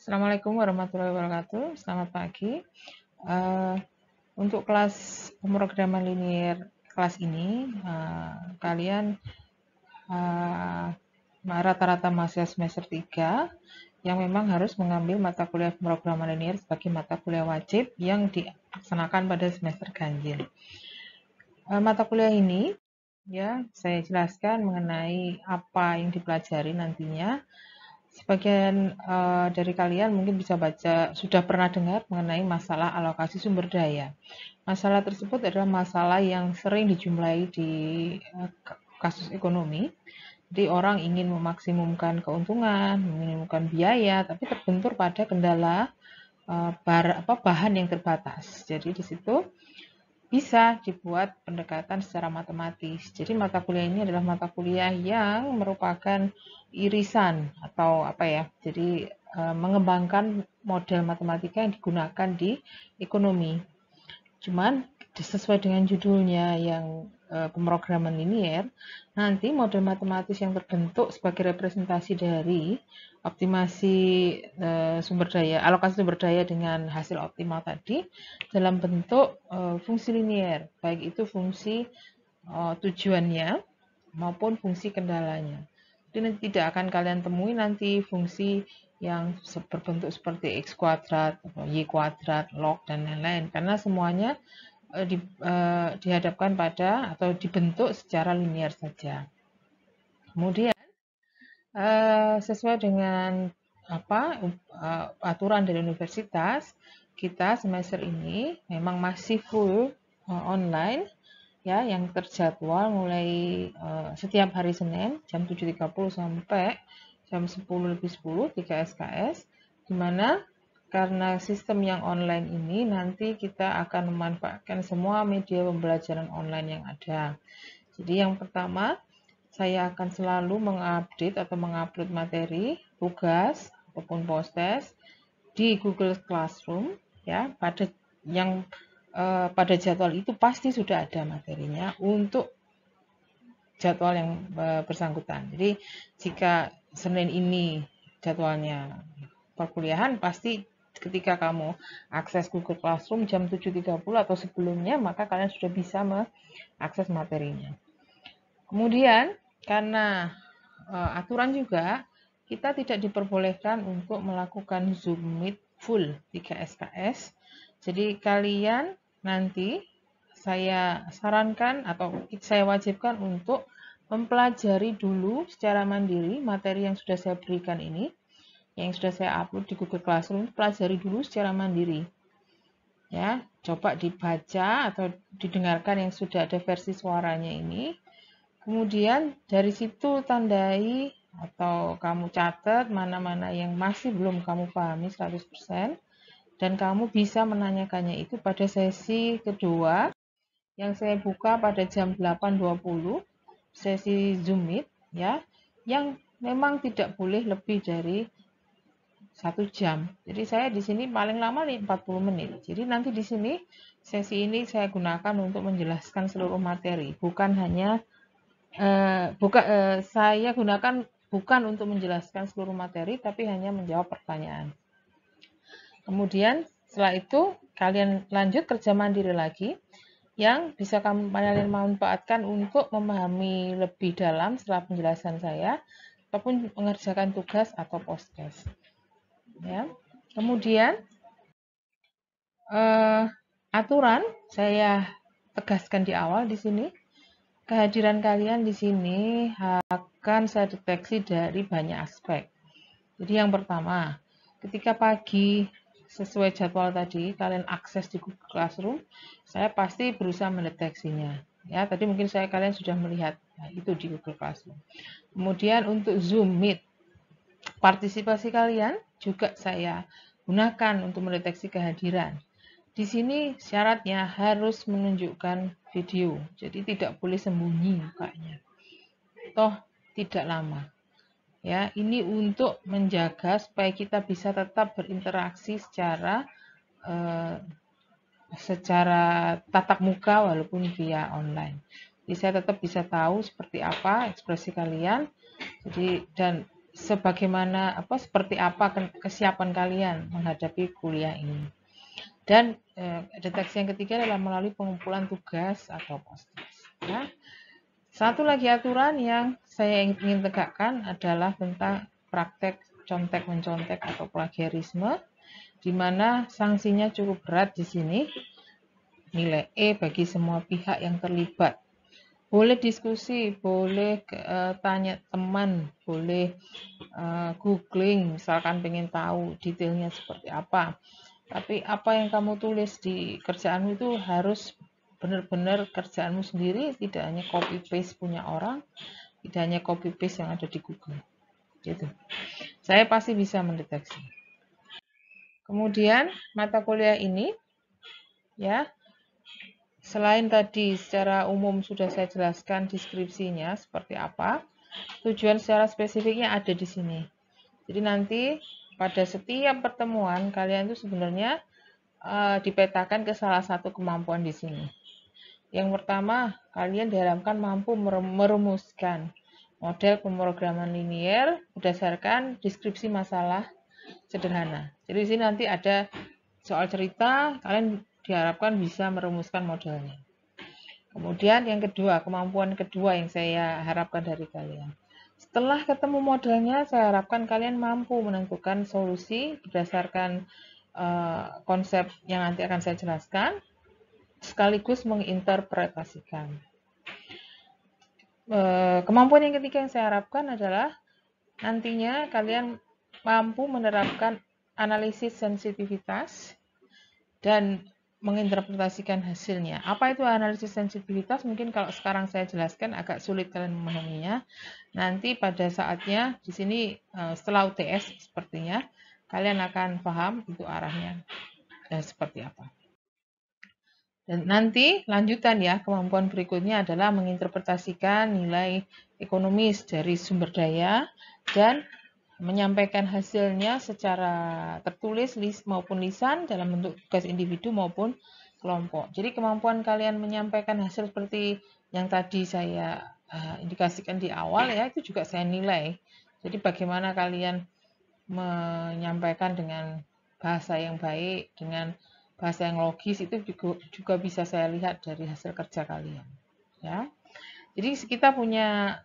Assalamualaikum warahmatullahi wabarakatuh. Selamat pagi. Eh, untuk kelas pemrograman linear kelas ini, kalian eh, rata-rata mahasiswa semester 3 yang memang harus mengambil mata kuliah pemrograman linear sebagai mata kuliah wajib yang dilaksanakan pada semester ganjil. Mata kuliah ini ya saya jelaskan mengenai apa yang dipelajari nantinya. Sebagian dari kalian mungkin bisa sudah pernah dengar mengenai masalah alokasi sumber daya. Masalah tersebut adalah masalah yang sering dijumpai di kasus ekonomi. Jadi orang ingin memaksimumkan keuntungan, meminimumkan biaya, tapi terbentur pada kendala bahan yang terbatas. Jadi di situ bisa dibuat pendekatan secara matematis. Jadi mata kuliah ini adalah mata kuliah yang merupakan irisan atau apa ya. Jadi mengembangkan model matematika yang digunakan di ekonomi. Cuman sesuai dengan judulnya yang pemrograman linear, nanti model matematis yang terbentuk sebagai representasi dari optimasi sumber daya, alokasi sumber daya dengan hasil optimal tadi dalam bentuk fungsi linear, baik itu fungsi tujuannya maupun fungsi kendalanya. Jadi tidak akan kalian temui nanti fungsi yang berbentuk seperti x kuadrat, y kuadrat, log, dan lain-lain. Karena semuanya dihadapkan pada atau dibentuk secara linear saja. Kemudian sesuai dengan aturan dari universitas, kita semester ini memang masih full online ya, yang terjadwal mulai setiap hari Senin jam 7.30 sampai jam 10.10 3 SKS, di mana karena sistem yang online ini nanti kita akan memanfaatkan semua media pembelajaran online yang ada. Jadi yang pertama, saya akan selalu mengupdate atau mengupload materi, tugas ataupun post-test di Google Classroom ya, pada jadwal itu pasti sudah ada materinya untuk jadwal yang bersangkutan. Jadi jika Senin ini jadwalnya perkuliahan, pasti ketika kamu akses Google Classroom jam 7.30 atau sebelumnya, maka kalian sudah bisa mengakses materinya. Kemudian, karena aturan juga, kita tidak diperbolehkan untuk melakukan Zoom Meet full 3 SKS. Jadi kalian nanti saya sarankan atau saya wajibkan untuk mempelajari dulu secara mandiri materi yang sudah saya berikan ini, yang sudah saya upload di Google Classroom, pelajari dulu secara mandiri. Ya, coba dibaca atau didengarkan yang sudah ada versi suaranya ini. Kemudian dari situ tandai atau kamu catat mana-mana yang masih belum kamu pahami 100% dan kamu bisa menanyakannya itu pada sesi kedua yang saya buka pada jam 8.20 sesi Zoom Meet ya, yang memang tidak boleh lebih dari 1 jam. Jadi saya di sini paling lama 40 menit. Jadi nanti di sini sesi ini saya gunakan untuk menjelaskan seluruh materi, bukan hanya saya gunakan bukan untuk menjelaskan seluruh materi, tapi hanya menjawab pertanyaan. Kemudian setelah itu kalian lanjut kerja mandiri lagi yang bisa kalian manfaatkan untuk memahami lebih dalam setelah penjelasan saya ataupun mengerjakan tugas atau podcast. Ya. Kemudian aturan saya tegaskan di awal di sini. Kehadiran kalian di sini akan saya deteksi dari banyak aspek. Jadi yang pertama, ketika pagi sesuai jadwal tadi kalian akses di Google Classroom, saya pasti berusaha mendeteksinya. Ya, tadi mungkin kalian sudah melihat itu di Google Classroom. Kemudian untuk Zoom Meet, partisipasi kalian juga saya gunakan untuk mendeteksi kehadiran. Di sini syaratnya harus menunjukkan video, jadi tidak boleh sembunyi mukanya. Toh tidak lama. Ya, ini untuk menjaga supaya kita bisa tetap berinteraksi secara tatap muka walaupun via online. Jadi saya tetap bisa tahu seperti apa ekspresi kalian. Jadi dan seperti apa kesiapan kalian menghadapi kuliah ini. Dan deteksi yang ketiga adalah melalui pengumpulan tugas atau post-test. Ya. Satu lagi aturan yang saya ingin tegakkan adalah tentang praktek contek-mencontek atau plagiarisme, di mana sanksinya cukup berat di sini, nilai E bagi semua pihak yang terlibat. Boleh diskusi, boleh tanya teman, boleh googling, misalkan pengen tahu detailnya seperti apa. Tapi apa yang kamu tulis di kerjaanmu itu harus benar-benar kerjaanmu sendiri, tidak hanya copy paste punya orang, tidak hanya copy paste yang ada di Google. Gitu. Saya pasti bisa mendeteksi. Kemudian mata kuliah ini, ya, selain tadi secara umum sudah saya jelaskan deskripsinya seperti apa, tujuan secara spesifiknya ada di sini. Jadi nanti pada setiap pertemuan kalian itu sebenarnya dipetakan ke salah satu kemampuan di sini. Yang pertama, kalian diharapkan mampu merumuskan model pemrograman linier berdasarkan deskripsi masalah sederhana. Jadi di sini nanti ada soal cerita, kalian diharapkan bisa merumuskan modelnya. Kemudian yang kedua, kemampuan kedua yang saya harapkan dari kalian. Setelah ketemu modelnya, saya harapkan kalian mampu menentukan solusi berdasarkan konsep yang nanti akan saya jelaskan, sekaligus menginterpretasikan. Kemampuan yang ketiga yang saya harapkan adalah nantinya kalian mampu menerapkan analisis sensitivitas dan menginterpretasikan hasilnya. Apa itu analisis sensitivitas? Mungkin kalau sekarang saya jelaskan agak sulit kalian memahaminya. Nanti pada saatnya di sini setelah UTS sepertinya kalian akan paham itu arahnya seperti apa. Dan nanti lanjutan ya, kemampuan berikutnya adalah menginterpretasikan nilai ekonomis dari sumber daya dan menyampaikan hasilnya secara tertulis maupun lisan dalam bentuk tugas individu maupun kelompok. Jadi kemampuan kalian menyampaikan hasil seperti yang tadi saya indikasikan di awal ya, itu juga saya nilai. Jadi bagaimana kalian menyampaikan dengan bahasa yang baik, dengan bahasa yang logis, itu juga bisa saya lihat dari hasil kerja kalian. Ya. Jadi kita punya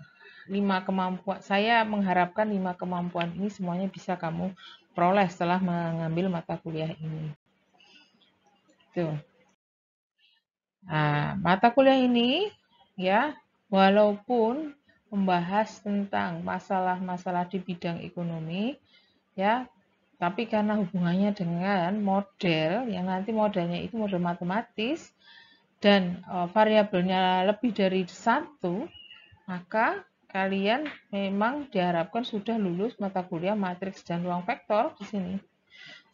5 kemampuan. Saya mengharapkan 5 kemampuan ini semuanya bisa kamu peroleh setelah mengambil mata kuliah ini. Tuh. Nah, mata kuliah ini ya, walaupun membahas tentang masalah-masalah di bidang ekonomi ya, tapi karena hubungannya dengan model yang nanti modelnya itu model matematis dan variabelnya lebih dari 1, maka kalian memang diharapkan sudah lulus mata kuliah matriks dan ruang vektor di sini.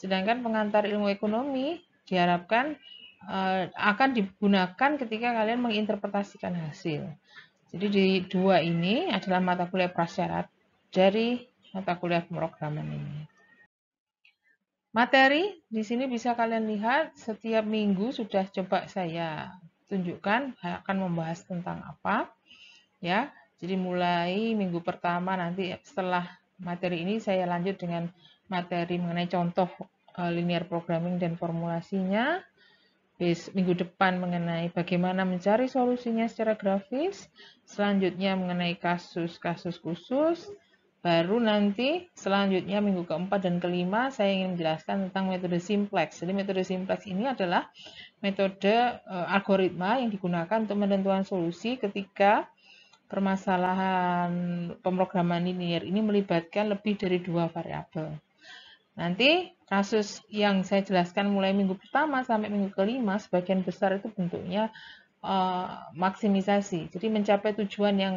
Sedangkan pengantar ilmu ekonomi diharapkan akan digunakan ketika kalian menginterpretasikan hasil. Jadi di dua ini adalah mata kuliah prasyarat dari mata kuliah pemrograman ini. Materi di sini bisa kalian lihat setiap minggu sudah coba saya tunjukkan akan membahas tentang apa. Ya, jadi mulai minggu pertama nanti setelah materi ini saya lanjut dengan materi mengenai contoh linear programming dan formulasinya. Minggu depan mengenai bagaimana mencari solusinya secara grafis. Selanjutnya mengenai kasus-kasus khusus. Baru nanti selanjutnya minggu keempat dan kelima saya ingin menjelaskan tentang metode simplex. Jadi metode simplex ini adalah metode algoritma yang digunakan untuk menentukan solusi ketika permasalahan pemrograman linear ini melibatkan lebih dari 2 variabel. Nanti kasus yang saya jelaskan mulai minggu pertama sampai minggu kelima sebagian besar itu bentuknya maksimisasi. Jadi mencapai tujuan yang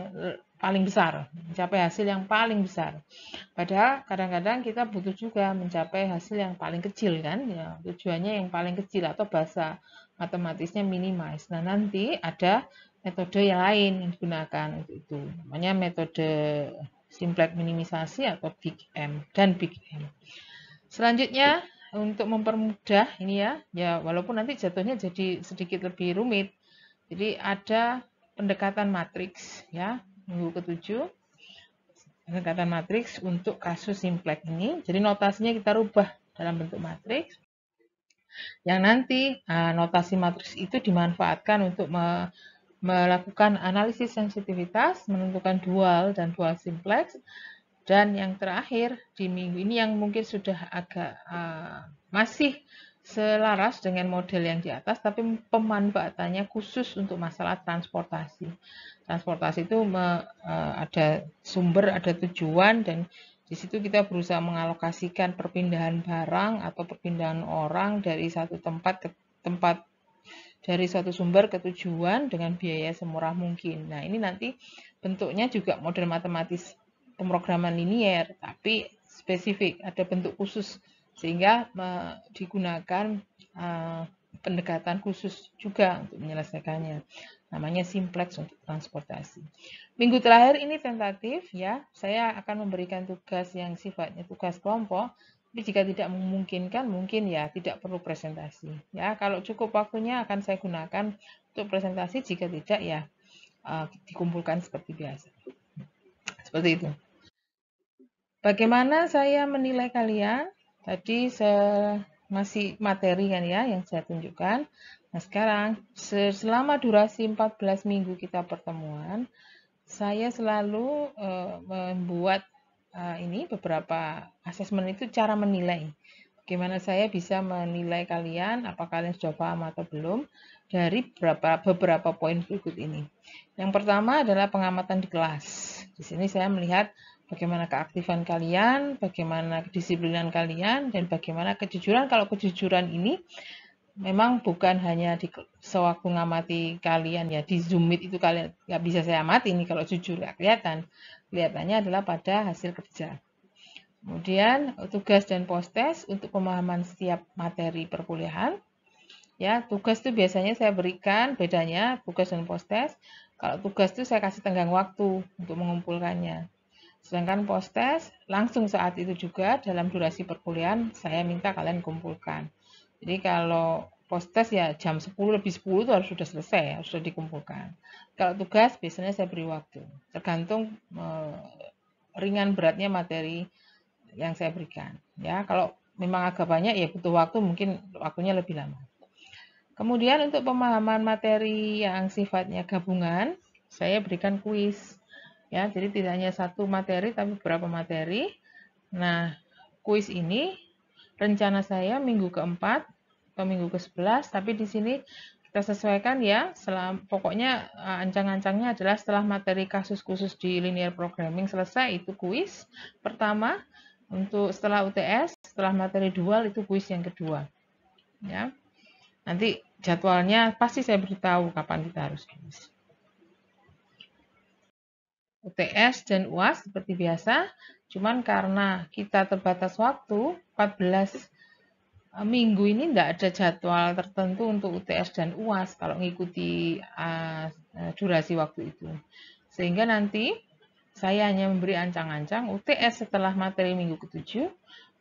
paling besar, mencapai hasil yang paling besar. Padahal kadang-kadang kita butuh juga mencapai hasil yang paling kecil kan, ya tujuannya yang paling kecil atau bahasa matematisnya minimize. Nah nanti ada metode yang lain yang digunakan untuk itu, namanya metode simplex minimisasi atau Big M dan Big M. Selanjutnya untuk mempermudah ini ya walaupun nanti jatuhnya jadi sedikit lebih rumit. Jadi ada pendekatan matriks ya, minggu ke-7. pendekatan matriks untuk kasus simplex ini. Jadi notasinya kita rubah dalam bentuk matriks. Yang nanti notasi matriks itu dimanfaatkan untuk melakukan analisis sensitivitas, menentukan dual dan dual simplex, dan yang terakhir di minggu ini yang mungkin sudah agak masih selaras dengan model yang di atas, tapi pemanfaatannya khusus untuk masalah transportasi. Transportasi itu ada sumber, ada tujuan, dan di situ kita berusaha mengalokasikan perpindahan barang atau perpindahan orang dari satu tempat ke tempat, dari suatu sumber ke tujuan dengan biaya semurah mungkin. Nah, ini nanti bentuknya juga model matematis pemrograman linier, tapi spesifik, ada bentuk khusus, sehingga digunakan pendekatan khusus juga untuk menyelesaikannya. Namanya simplex untuk transportasi. Minggu terakhir ini tentatif ya, saya akan memberikan tugas yang sifatnya tugas kelompok, tapi jika tidak memungkinkan, mungkin ya tidak perlu presentasi. Ya, kalau cukup waktunya akan saya gunakan untuk presentasi, jika tidak ya dikumpulkan seperti biasa. Seperti itu. Bagaimana saya menilai kalian? Tadi masih materi kan ya yang saya tunjukkan. Nah, sekarang selama durasi 14 minggu kita pertemuan, saya selalu membuat ini beberapa asesmen itu cara menilai. Bagaimana saya bisa menilai kalian, apakah kalian sudah paham atau belum, dari beberapa poin berikut ini. Yang pertama adalah pengamatan di kelas. Di sini saya melihat bagaimana keaktifan kalian, bagaimana kedisiplinan kalian, dan bagaimana kejujuran. Kalau kejujuran ini memang bukan hanya di sewaktu ngamati kalian ya, di Zoom Meet itu kalian nggak bisa saya amati ini kalau jujur nggak kelihatan. Kelihatannya adalah pada hasil kerja. Kemudian tugas dan post-test untuk pemahaman setiap materi perkuliahan. Ya, tugas itu biasanya saya berikan, bedanya tugas dan post-test. Kalau tugas itu saya kasih tenggang waktu untuk mengumpulkannya. Sedangkan post-test langsung saat itu juga dalam durasi perkuliahan saya minta kalian kumpulkan. Jadi kalau post-test ya jam 10 lebih 10 itu harus sudah selesai, harus sudah dikumpulkan. Kalau tugas biasanya saya beri waktu, tergantung ringan beratnya materi yang saya berikan. Ya, kalau memang agak banyak ya butuh waktu, mungkin waktunya lebih lama. Kemudian untuk pemahaman materi yang sifatnya gabungan, saya berikan kuis. Ya, jadi tidak hanya satu materi tapi beberapa materi. Nah, kuis ini rencana saya minggu keempat atau minggu ke-11, tapi di sini kita sesuaikan ya, pokoknya ancang-ancangnya adalah setelah materi kasus khusus di linear programming selesai, itu kuis pertama. Untuk setelah UTS, setelah materi dual, itu kuis yang kedua. Ya, nanti jadwalnya pasti saya beritahu kapan kita harus kuis. UTS dan UAS seperti biasa, cuman karena kita terbatas waktu, 14 minggu ini tidak ada jadwal tertentu untuk UTS dan UAS kalau mengikuti durasi waktu itu. Sehingga nanti saya hanya memberi ancang-ancang UTS setelah materi minggu ke-7,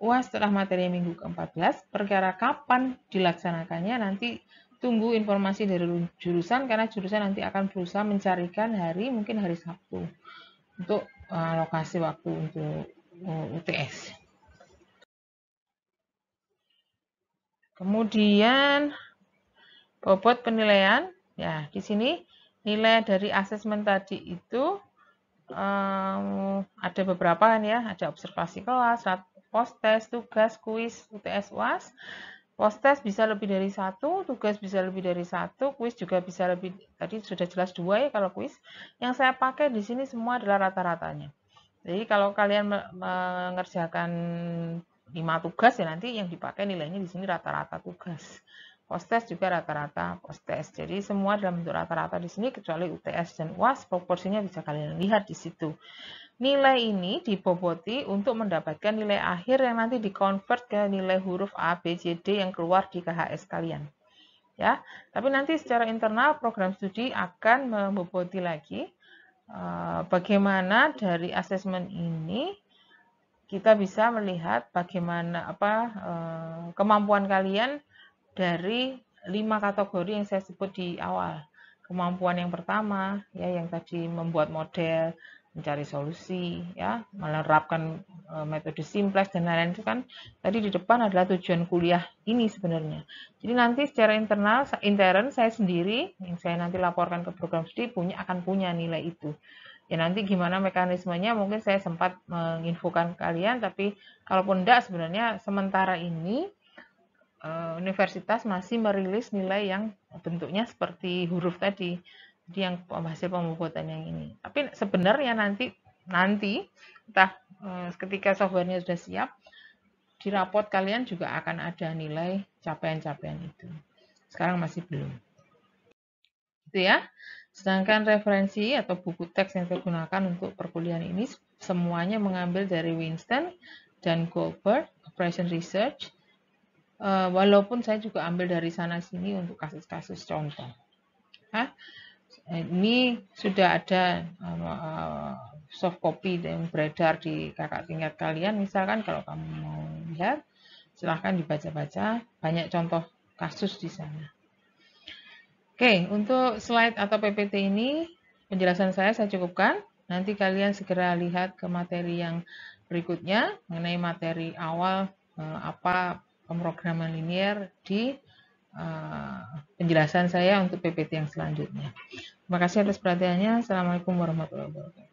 UAS setelah materi minggu ke-14, perkara kapan dilaksanakannya nanti tunggu informasi dari jurusan, karena jurusan nanti akan berusaha mencarikan hari, mungkin hari Sabtu, untuk alokasi waktu untuk UTS. Kemudian bobot penilaian, ya di sini nilai dari asesmen tadi itu ada beberapa kan ya, ada observasi kelas, post-test, tugas, kuis, UTS, UAS. Post-test bisa lebih dari satu, tugas bisa lebih dari satu, kuis juga bisa lebih, tadi sudah jelas 2 ya kalau kuis. Yang saya pakai di sini semua adalah rata-ratanya. Jadi kalau kalian mengerjakan 5 tugas ya nanti yang dipakai nilainya di sini rata-rata tugas. Post-test juga rata-rata post-test. Jadi semua dalam bentuk rata-rata di sini kecuali UTS dan UAS, proporsinya bisa kalian lihat di situ. Nilai ini diboboti untuk mendapatkan nilai akhir yang nanti dikonvert ke nilai huruf A, B, C, D yang keluar di KHS kalian. Ya, tapi nanti secara internal program studi akan memboboti lagi bagaimana dari asesmen ini kita bisa melihat bagaimana kemampuan kalian dari 5 kategori yang saya sebut di awal. Kemampuan yang pertama ya yang tadi membuat model, mencari solusi, ya, menerapkan metode simplex dan lain-lain itu kan tadi di depan adalah tujuan kuliah ini sebenarnya. Jadi nanti secara intern saya sendiri yang saya nanti laporkan ke program studi akan punya nilai itu. Ya nanti gimana mekanismenya mungkin saya sempat menginfokan ke kalian, tapi kalaupun enggak sebenarnya sementara ini universitas masih merilis nilai yang bentuknya seperti huruf tadi. Jadi yang hasil pembobotan yang ini. Tapi sebenarnya nanti entah ketika softwarenya sudah siap, di raport kalian juga akan ada nilai capaian-capaian itu. Sekarang masih belum. Itu ya. Sedangkan referensi atau buku teks yang saya gunakan untuk perkuliahan ini semuanya mengambil dari Winston dan Goldberg, Operation Research. Walaupun saya juga ambil dari sana-sini untuk kasus-kasus contoh. Ini sudah ada soft copy yang beredar di kakak tingkat kalian. Misalkan kalau kamu mau lihat, silahkan dibaca-baca. Banyak contoh kasus di sana. Oke, untuk slide atau PPT ini, penjelasan saya cukupkan. Nanti kalian segera lihat ke materi yang berikutnya mengenai materi awal apa pemrograman linear di penjelasan saya untuk PPT yang selanjutnya. Terima kasih atas perhatiannya. Assalamualaikum warahmatullahi wabarakatuh.